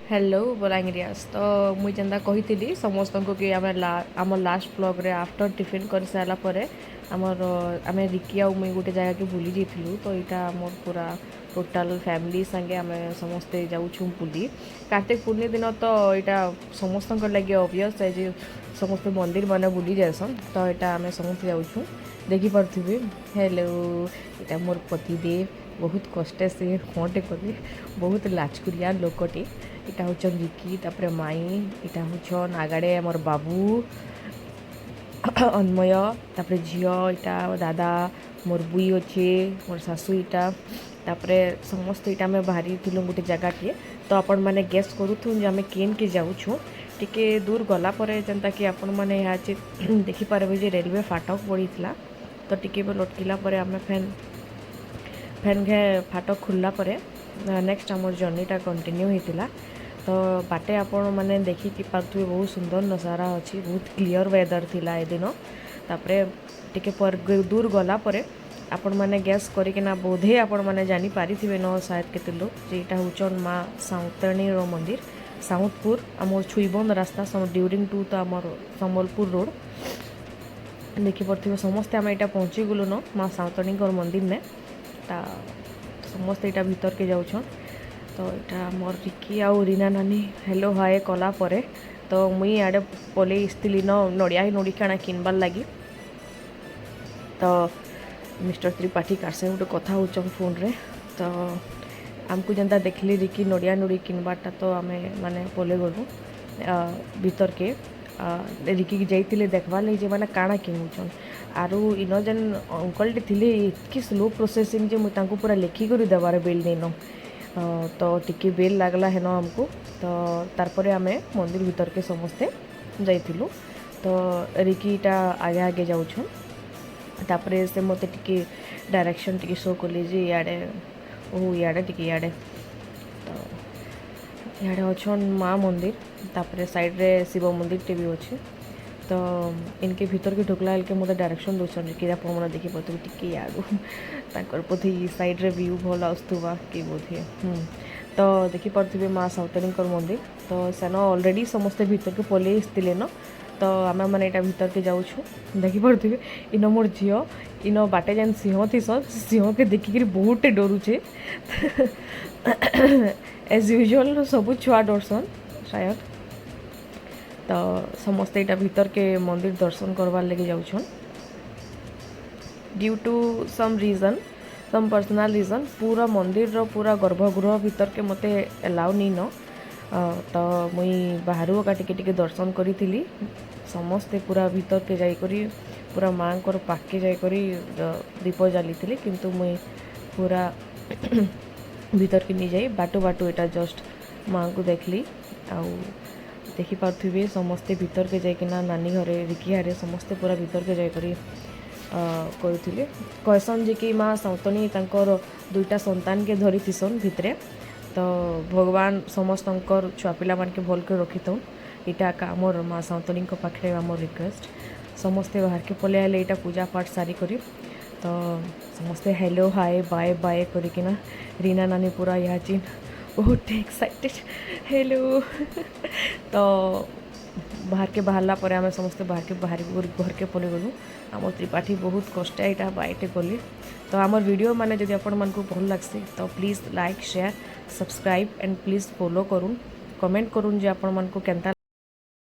hello बलांगिरियास तो मुई जेन्ता कही समस्त को कि आम लास्ट ब्लॉग रे आफ्टर टिफिन कर सारा पर आमर आम रिकी आ मुई गोटे जगह के बुली जाइलु तो यहाँ आम पूरा टोटाल फैमिली संगे आम समस्ते जाऊँ बुली कार्तिक पूर्णि दिन तो यहाँ समस्त लगे ऑब्वियस है जे समस्त मंदिर माने बुली जासन तो यहाँ आम समस्त जाऊँ देखिपे हेलो यहाँ मोर पतिदेव बहुत कष्टे से हाँटे कले बहुत लाचकुरिया लोकटे इटा हूँ रिकी तापर माई इटा हूँ आगाड़े मोर बाबू अन्मय तापर झील इटा दादा मोर बुई अच्छे मोर सासू इटा तापर समस्त इटा आम बाहरी थी गोटे जगह टे तो आपण मैंने गेस करूँ जे आम केन के जाऊँ टिके दूर गलापर जेनता कि आपण मैंने यहाँ देखिपारे जे रेलवे फाटक पड़ीला तो टिके लटकिला आम फैन फैन घे फाटक खुलला नेक्स्ट आमर जर्नीटा कंटिन्यू होता तो बाटे आपण मैंने देखी पारे बहुत सुंदर नजारा अच्छी बहुत क्लीयर वेदर थिला ए दिन तापरे टिके पर दूर गला परे आपण मैंने गैस करना बोधे आपण मैंने जानी पारि न शायद केते लोग जेटा हूँ माँ साउतरणी मंदिर साउथपुर आम छुईबंद रास्ता ड्यूरिंग टू तो आमर संबलपुर रोड देखिपे समस्ते आम यहाँ पहुँची गलु न माँ साउतरणी मंदिर ने समस्ते यहाँ भीतर के जाऊन तो यहाँ मोर रिकी आउ रीना नानी हेलो हाय कला परे तो मुई आड़े पलि न नड़िया नड़ी काଣା किनबार लगी तो मिस्टर त्रिपाठी कार से गोटे कथा हो फोन रे तो आमको जेनता देखली रिकी नड़िया नड़ी किनबारटा तो आम माने पले गलु भीतर के रिकी जाइए देखवार लगे जे मैंने काଣା किनुछन आरु इन जेन अंकल थे इतकी स्लो प्रोसेसिंग जे मुझे पूरा लिखिक देवार बिल नहीं न तो टिके बेल लगला है ना हमको तो तारपरे आम मंदिर भीतर के समस्ते जाइलु तो रिकीटा आगे आगे जाऊन तापरे से मत टिके डायरेक्शन टिके शो कले जे इे ओ इे टिके इे तो इे अच्छन माँ मंदिर तापरे साइड रे शिव मंदिर टे भी अच्छे तो इनके भीतर के ढुकला के मतलब डायरेक्शन दूसर कि मैंने देखी पाते टिके आगु बोधे साइड रे व्यू भल आसुवा कि बोधे तो देखिपे माँ साउतरणी मंदिर तो सेन ऑलरेडी समस्ते भीतर के पलि न तो आम मैंने यहाँ भीतर के जाऊँ देखिपे इन मोर झील इन बाटे जेन सिंह थी सिंह के देखिक बहुत डरुचे एज यूजुअल सब छुआ डरसन शायद तो समस्ते यहाँ भीतर के मंदिर दर्शन करवार लगे जाऊन due to some reason some personal reason पूरा मंदिर रो पूरा गर्भगृह भीतर के मते अलाउ नहीं न तो मुई बाहर का टिके दर्शन करी समस्ते पूरा भीतर के जाइकरी पूरा माँ को पाके जाइकरी दीप जाली किंतु मुई पूरा भीतर के नहीं जाई बाटू बाटू यहाँ जस्ट माँ को देखली आउ देखिपे समस्ते भीतर के जाइकिना नानी घरे रिकी हारे समस्ते पूरा भीतर के जाइकरी करुले कहसन जे कि माँ साउतनी तांकर दुईटा संतान के धरी थीसन भितरे तो भगवान समस्त छुआ पिला मान के भल के रखी थन यहाँ आमर माँ साउतनी पाखे आम रिक्वेस्ट समस्ते बाहर के पलि आए यहाँ पूजा पाठ सारी करी तो समस्ते हेलो हाय बाय बाय करना रीना नानी पूरा यहाँ चिन बहुत एक्साइटेड हेलो तो बाहर के बाहरला पर आम समस्ते बाहर घर के पलि गलु आम त्रिपाठी बहुत कष्ट यहाँ बाइटे गली तो आम वीडियो माने जदि आपण मानकु भल लागसी तो please like share subscribe and please follow करूँ कमेंट करूँ जे आपण मानकु केनता